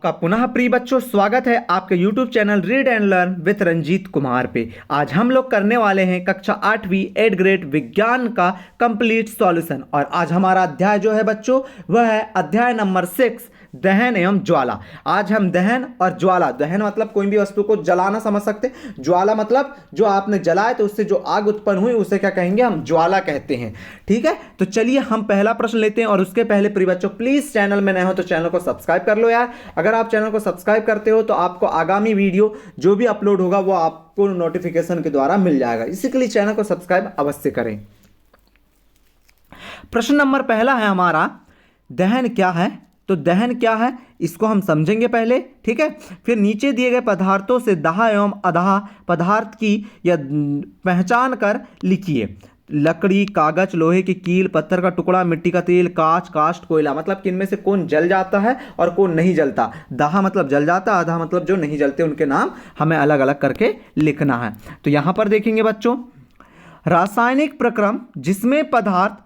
का पुनः प्रिय बच्चों, स्वागत है आपके YouTube channel read and learn with Ranjit Kumar पे। आज हम लोग करने वाले हैं कक्षा 8वीं 8th ग्रेड विज्ञान का कंप्लीट सॉल्यूशन। और आज हमारा अध्याय जो है बच्चों वह है अध्याय नंबर 6, दहन एवं ज्वाला। आज हम दहन और ज्वाला, दहन मतलब कोई भी वस्तु को जलाना समझ सकते, ज्वाला मतलब जो आपने जलाए तो उससे जो आग उत्पन्न हुई उसे क्या कहेंगे, हम ज्वाला कहते हैं। ठीक है, तो चलिए हम पहला प्रश्न लेते हैं। और उसके पहले प्रिय बच्चों, प्लीज चैनल में नए हो तो चैनल को सब्सक्राइब कर लो यार। अगर आप चैनल को सब्सक्राइब करते हो तो आपको आगामी वीडियो जो भी अपलोड होगा वो आपको नोटिफिकेशन के द्वारा मिल जाएगा। इसी के लिए चैनल को सब्सक्राइब अवश्य करें। प्रश्न नंबर पहला है हमारा, दहन क्या है। तो दहन क्या है इसको हम समझेंगे पहले, ठीक है। फिर नीचे दिए गए पदार्थों से दाह एवं अदाह पदार्थ की या पहचान कर लिखिए। लकड़ी, कागज, लोहे की कील, पत्थर का टुकड़ा, मिट्टी का तेल, कांच, काष्ठ, कोयला। मतलब किनमें से कौन जल जाता है और कौन नहीं जलता। दाह मतलब जल जाता, आधा मतलब जो नहीं जलते, उनके नाम हमें अलग अलग करके लिखना है। तो यहां पर देखेंगे बच्चों, रासायनिक प्रक्रम जिसमें पदार्थ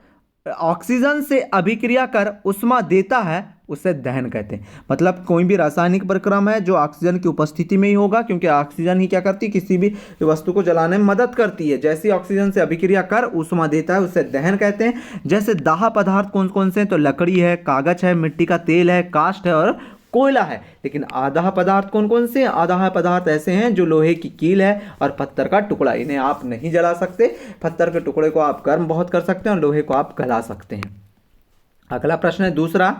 ऑक्सीजन से अभिक्रिया कर उष्मा देता है उसे दहन कहते हैं। मतलब कोई भी रासायनिक प्रक्रम है जो ऑक्सीजन की उपस्थिति में ही होगा, क्योंकि ऑक्सीजन ही क्या करती है, किसी भी वस्तु को जलाने में मदद करती है। जैसे ऑक्सीजन से अभिक्रिया कर उष्मा देता है उसे दहन कहते हैं। जैसे दाह पदार्थ कौन कौन से हैं, तो लकड़ी है, कागज है, मिट्टी का तेल है, काष्ठ है और कोयला है। लेकिन आदाह पदार्थ कौन कौन से हैं, आदाह पदार्थ ऐसे हैं जो लोहे की कील है और पत्थर का टुकड़ा। इन्हें आप नहीं जला सकते। पत्थर के टुकड़े को आप गर्म बहुत कर सकते हैं और लोहे को आप गला सकते हैं। अगला प्रश्न है दूसरा,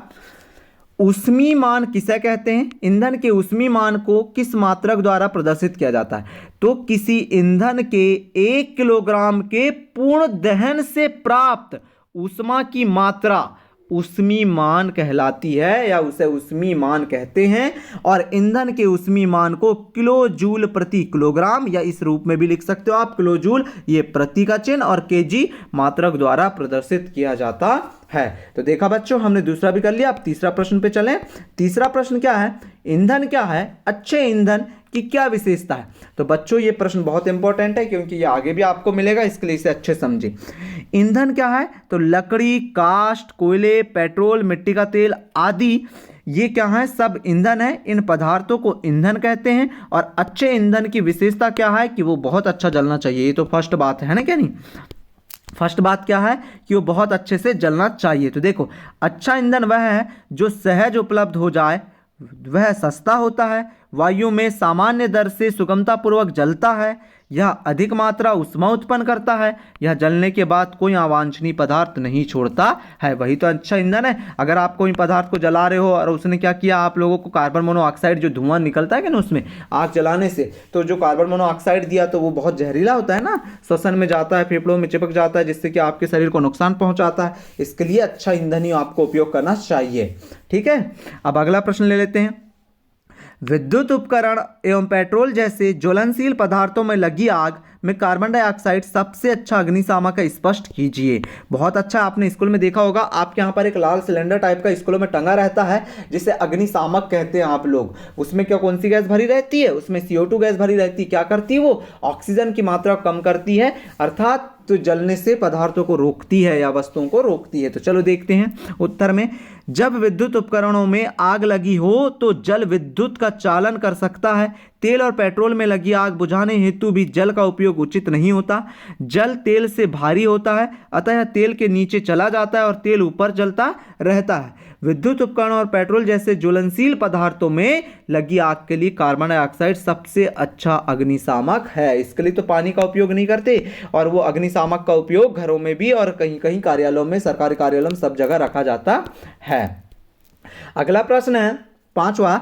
ऊष्मीय मान किसे कहते हैं। ईंधन के ऊष्मीय मान को किस मात्रक द्वारा प्रदर्शित किया जाता है। तो किसी ईंधन के 1 किलोग्राम के पूर्ण दहन से प्राप्त ऊष्मा की मात्रा ऊष्मीय मान कहलाती है, या उसे ऊष्मीय मान कहते हैं। और ईंधन के ऊष्मीय मान को किलो जूल प्रति किलोग्राम, या इस रूप में भी लिख सकते हो आप किलो जूल, ये प्रति का चिन्ह, और केजी मात्रक द्वारा प्रदर्शित किया जाता है। तो देखा बच्चों, हमने दूसरा भी कर लिया। अब तीसरा प्रश्न पे चलें। तीसरा प्रश्न क्या है, ईंधन क्या है, अच्छे ईंधन की क्या विशेषता है। तो बच्चों ये प्रश्न बहुत इंपॉर्टेंट है, क्योंकि ये आगे भी आपको मिलेगा, इसके लिए इसे अच्छे समझिए। ईंधन क्या है, तो लकड़ी, काष्ठ, कोयले, पेट्रोल, मिट्टी का तेल आदि ये क्या है, सब ईंधन है। इन पदार्थों को ईंधन कहते हैं। और अच्छे ईंधन की विशेषता क्या है कि वो बहुत अच्छा जलना चाहिए। ये तो फर्स्ट बात है ना, क्या नहीं। फर्स्ट बात क्या है कि वो बहुत अच्छे से जलना चाहिए। तो देखो, अच्छा ईंधन वह है जो सहज उपलब्ध हो जाए, वह सस्ता होता है, वायु में सामान्य दर से सुगमतापूर्वक जलता है, यह अधिक मात्रा ऊष्मा उत्पन्न करता है, यह जलने के बाद कोई अवांछनीय पदार्थ नहीं छोड़ता है। वही तो अच्छा ईंधन है। अगर आप कोई पदार्थ को जला रहे हो और उसने क्या किया, आप लोगों को कार्बन मोनोऑक्साइड जो धुआं निकलता है कि ना उसमें आग जलाने से, तो जो कार्बन मोनोऑक्साइड दिया तो वो बहुत जहरीला होता है ना, श्वसन में जाता है, फेफड़ों में चिपक जाता है, जिससे कि आपके शरीर को नुकसान पहुंचाता है। इसके लिए अच्छा ईंधन ही आपको उपयोग करना चाहिए। ठीक है, अब अगला प्रश्न ले लेते हैं। विद्युत उपकरण एवं पेट्रोल जैसे ज्वलनशील पदार्थों में लगी आग में कार्बन डाइऑक्साइड सबसे अच्छा अग्निशामक है, स्पष्ट कीजिए। बहुत अच्छा, आपने स्कूल में देखा होगा, आपके यहाँ पर एक लाल सिलेंडर टाइप का स्कूलों में टंगा रहता है, जिसे अग्निशामक कहते हैं आप लोग। उसमें क्या कौन सी गैस भरी रहती है, उसमें CO2 गैस भरी रहती है। क्या करती है वो, ऑक्सीजन की मात्रा कम करती है, अर्थात तो जलने से पदार्थों को रोकती है या वस्तुओं को रोकती है। तो चलो देखते हैं उत्तर में। जब विद्युत उपकरणों में आग लगी हो तो जल विद्युत का चालन कर सकता है। तेल और पेट्रोल में लगी आग बुझाने हेतु भी जल का उपयोग उचित नहीं होता। जल तेल से भारी होता है, अतः यह तेल के नीचे चला जाता है और तेल ऊपर जलता रहता है। विद्युत उपकरण और पेट्रोल जैसे ज्वलनशील पदार्थों में लगी आग के लिए कार्बन डाइऑक्साइड सबसे अच्छा अग्निशामक है। इसके लिए तो पानी का उपयोग नहीं करते, और वो अग्निशामक का उपयोग घरों में भी और कहीं कहीं कार्यालयों में, सरकारी कार्यालयों में सब जगह रखा जाता है। अगला प्रश्न है पांचवा,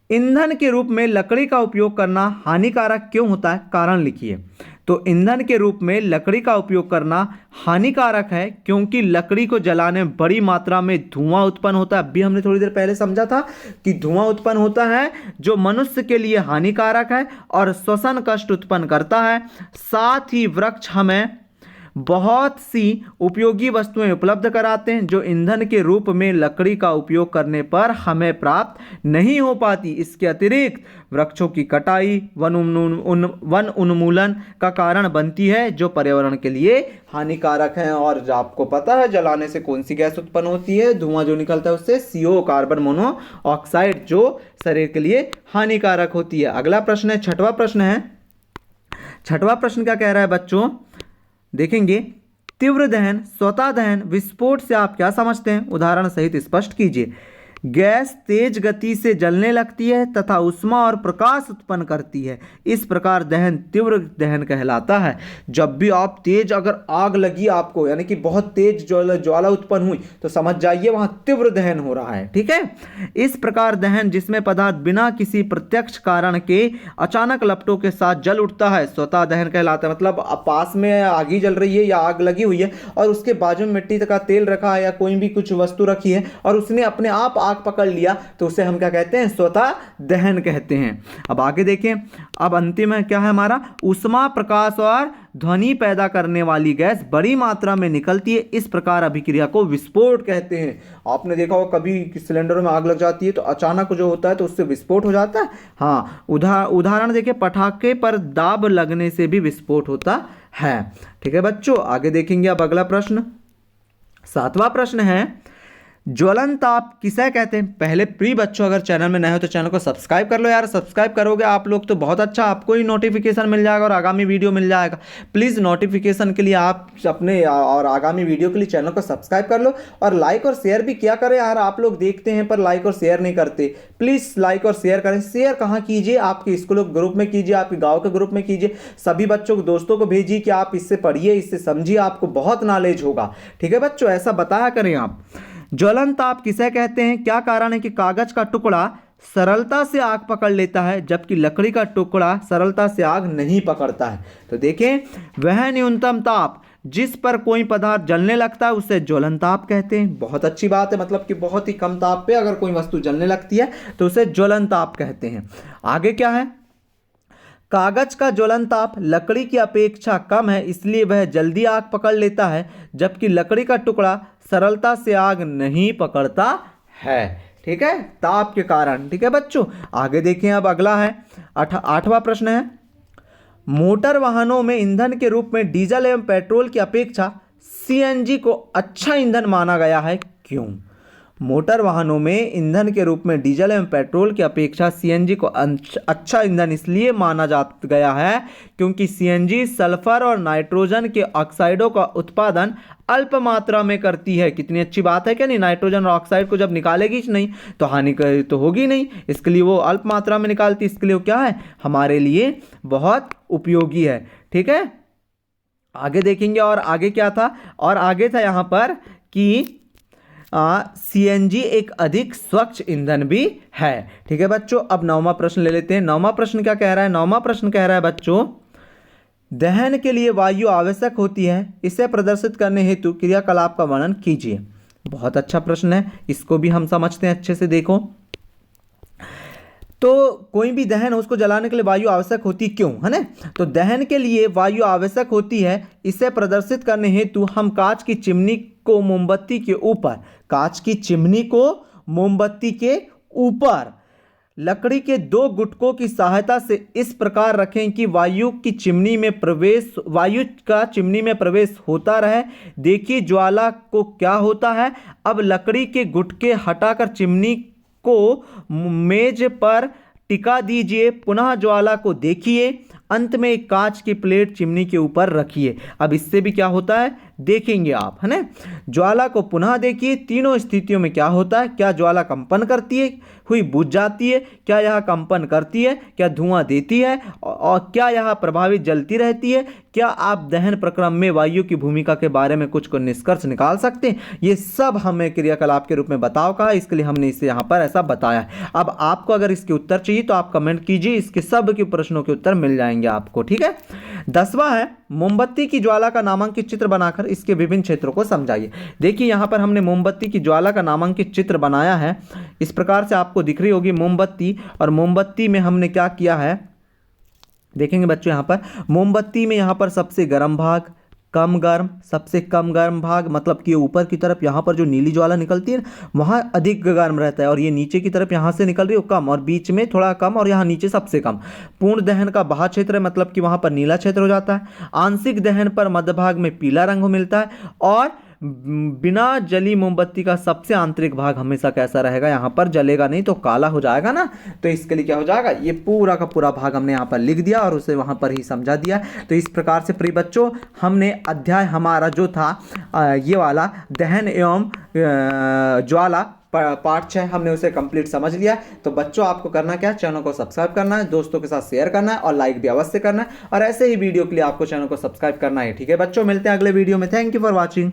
ईंधन के रूप में लकड़ी का उपयोग करना हानिकारक क्यों होता है, कारण लिखिए। तो ईंधन के रूप में लकड़ी का उपयोग करना हानिकारक है क्योंकि लकड़ी को जलाने में बड़ी मात्रा में धुआं उत्पन्न होता है। अभी हमने थोड़ी देर पहले समझा था कि धुआं उत्पन्न होता है जो मनुष्य के लिए हानिकारक है और श्वसन कष्ट उत्पन्न करता है। साथ ही वृक्ष हमें बहुत सी उपयोगी वस्तुएं उपलब्ध कराते हैं जो ईंधन के रूप में लकड़ी का उपयोग करने पर हमें प्राप्त नहीं हो पाती। इसके अतिरिक्त वृक्षों की कटाई वन उन्मूलन का कारण बनती है जो पर्यावरण के लिए हानिकारक है। और आपको पता है जलाने से कौन सी गैस उत्पन्न होती है, धुआं जो निकलता है उससे CO कार्बन मोनोऑक्साइड, जो शरीर के लिए हानिकारक होती है। अगला प्रश्न है, छठवां प्रश्न है। छठवां प्रश्न क्या कह रहा है बच्चों, देखेंगे। तीव्र दहन, स्वतः दहन, विस्फोट से आप क्या समझते हैं? उदाहरण सहित स्पष्ट कीजिए। गैस तेज गति से जलने लगती है तथा ऊष्मा और प्रकाश उत्पन्न करती है, इस प्रकार दहन तीव्र दहन कहलाता है। जब भी आप तेज अगर आग लगी आपको, यानी कि बहुत तेज ज्वाला उत्पन्न हुई, तो समझ जाइए वहां तीव्र दहन हो रहा है। ठीक है, इस प्रकार दहन जिसमें पदार्थ बिना किसी प्रत्यक्ष कारण के अचानक लपटों के साथ जल उठता है, स्वतः दहन कहलाता है। मतलब पास में आग ही जल रही है या आग लगी हुई है और उसके बाजू में मिट्टी का तेल रखा है या कोई भी कुछ वस्तु रखी है और उसने अपने आप आग पकड़ लिया, तो उसे हम क्या कहते हैं? स्वतः दहन कहते हैं। अब आगे देखें, अब अंतिम है क्या है हमारा, ऊष्मा, प्रकाश और ध्वनि पैदा करने वाली गैस बड़ी मात्रा में निकलती है, इस प्रकार अभिक्रिया को विस्फोट कहते हैं। आपने देखा होगा कभी सिलेंडरों में आग लग जाती है तो अचानक जो होता है तो उससे विस्फोट हो जाता है। हाँ, उदाहरण देखिए, पटाखे पर दाब लगने से भी विस्फोट होता है। ठीक है बच्चों, आगे देखेंगे। अब अगला प्रश्न, सातवां प्रश्न है, ज्वलन ताप किसे कहते हैं? पहले प्रिय बच्चों, अगर चैनल में नए हो तो चैनल को सब्सक्राइब कर लो यार। सब्सक्राइब करोगे आप लोग तो बहुत अच्छा, आपको ही नोटिफिकेशन मिल जाएगा और आगामी वीडियो मिल जाएगा। प्लीज़ नोटिफिकेशन के लिए आप अपने और आगामी वीडियो के लिए चैनल को सब्सक्राइब कर लो और लाइक और शेयर भी किया करें यार। आप लोग देखते हैं पर लाइक और शेयर नहीं करते। प्लीज़ लाइक और शेयर करें। शेयर कहाँ कीजिए? आपके स्कूल ग्रुप में कीजिए, आपके गाँव के ग्रुप में कीजिए, सभी बच्चों को, दोस्तों को भेजिए कि आप इससे पढ़िए, इससे समझिए, आपको बहुत नॉलेज होगा। ठीक है बच्चों, ऐसा बताया करें आप। ज्वलन ताप किसे कहते हैं? क्या कारण है कि कागज का टुकड़ा सरलता से आग पकड़ लेता है जबकि लकड़ी का टुकड़ा सरलता से आग नहीं पकड़ता है? तो देखें, वह न्यूनतम ताप जिस पर कोई पदार्थ जलने लगता है उसे ज्वलन ताप कहते हैं। बहुत अच्छी बात है, मतलब कि बहुत ही कम ताप पे अगर कोई वस्तु जलने लगती है तो उसे ज्वलन ताप कहते हैं। आगे क्या है, कागज का ज्वलन ताप लकड़ी की अपेक्षा कम है, इसलिए वह जल्दी आग पकड़ लेता है जबकि लकड़ी का टुकड़ा सरलता से आग नहीं पकड़ता है। ठीक है, ताप के कारण। ठीक है बच्चों, आगे देखें। अब अगला है, आठवां प्रश्न है, मोटर वाहनों में ईंधन के रूप में डीजल एवं पेट्रोल की अपेक्षा CNG को अच्छा ईंधन माना गया है, क्यों? मोटर वाहनों में ईंधन के रूप में डीजल एवं पेट्रोल की अपेक्षा CNG को अच्छा ईंधन इसलिए माना जा गया है क्योंकि CNG सल्फर और नाइट्रोजन के ऑक्साइडों का उत्पादन अल्प मात्रा में करती है। कितनी अच्छी बात है क्या नहीं? नाइट्रोजन और ऑक्साइड को जब निकालेगी नहीं तो हानि तो होगी नहीं, इसके लिए वो अल्प मात्रा में निकालती है। इसके लिए वो क्या है? हमारे लिए बहुत उपयोगी है। ठीक है, आगे देखेंगे। और आगे क्या था? और आगे था यहाँ पर कि CNG एक अधिक स्वच्छ ईंधन भी है। ठीक है बच्चों, अब 9वां प्रश्न ले लेते हैं। 9वां प्रश्न क्या कह रहा है? 9वां प्रश्न कह रहा है बच्चों, दहन के लिए वायु आवश्यक होती है, इसे प्रदर्शित करने हेतु क्रियाकलाप का वर्णन कीजिए। बहुत अच्छा प्रश्न है, इसको भी हम समझते हैं अच्छे से। देखो, तो कोई भी दहन हो उसको जलाने के लिए वायु आवश्यक होती क्यों, है ना? तो दहन के लिए वायु आवश्यक होती है, इसे प्रदर्शित करने हेतु हम कांच की चिमनी को मोमबत्ती के ऊपर, कांच की चिमनी को मोमबत्ती के ऊपर लकड़ी के 2 गुटकों की सहायता से इस प्रकार रखें कि वायु का चिमनी में प्रवेश होता रहे। देखिए ज्वाला को क्या होता है। अब लकड़ी के गुटके हटाकर चिमनी को मेज पर टिका दीजिए, पुनः ज्वाला को देखिए, अंत में एक कांच की प्लेट चिमनी के ऊपर रखिए। अब इससे भी क्या होता है देखेंगे आप, है ना? ज्वाला को पुनः देखिए, तीनों स्थितियों में क्या होता है? क्या ज्वाला कंपन करती है, हुई बुझ जाती है? क्या यह कंपन करती है? क्या धुआं देती है? और क्या यह प्रभावित जलती रहती है? क्या आप दहन प्रक्रम में वायु की भूमिका के बारे में कुछ को निष्कर्ष निकाल सकते हैं? ये सब हमें क्रियाकलाप के रूप में बताओ कहा, इसके लिए हमने इसे यहाँ पर ऐसा बताया है। अब आपको अगर इसके उत्तर चाहिए तो आप कमेंट कीजिए, इसके सब के प्रश्नों के उत्तर मिल जाएंगे आपको। ठीक है, 10वां है, मोमबत्ती की ज्वाला का नामांकित चित्र बनाकर इसके विभिन्न क्षेत्रों को समझाइए। देखिए यहाँ पर हमने मोमबत्ती की ज्वाला का नामांकित चित्र बनाया है, इस प्रकार से आपको दिख रही होगी मोमबत्ती। और मोमबत्ती में हमने क्या किया है देखेंगे बच्चों, यहाँ पर मोमबत्ती में यहाँ पर सबसे गर्म भाग, कम गर्म, सबसे कम गर्म भाग, मतलब कि ऊपर की तरफ यहाँ पर जो नीली ज्वाला निकलती है वहाँ अधिक गर्म रहता है, और ये नीचे की तरफ यहाँ से निकल रही है कम, और बीच में थोड़ा कम, और यहाँ नीचे सबसे कम। पूर्ण दहन का बाह्य क्षेत्र है, मतलब कि वहाँ पर नीला क्षेत्र हो जाता है। आंशिक दहन पर मध्य भाग में पीला रंग मिलता है, और बिना जली मोमबत्ती का सबसे आंतरिक भाग हमेशा कैसा रहेगा, यहाँ पर जलेगा नहीं तो काला हो जाएगा ना। तो इसके लिए क्या हो जाएगा, ये पूरा का पूरा भाग हमने यहाँ पर लिख दिया और उसे वहाँ पर ही समझा दिया। तो इस प्रकार से प्रिय बच्चों हमने अध्याय हमारा जो था ये वाला दहन एवं ज्वाला पार्ट 6 हमने उसे कंप्लीट समझ लिया। तो बच्चों आपको करना क्या है, चैनल को सब्सक्राइब करना है, दोस्तों के साथ शेयर करना है और लाइक भी अवश्य करना है, और ऐसे ही वीडियो के लिए आपको चैनल को सब्सक्राइब करना है। ठीक है बच्चों, मिलते हैं अगले वीडियो में। Thank you for watching.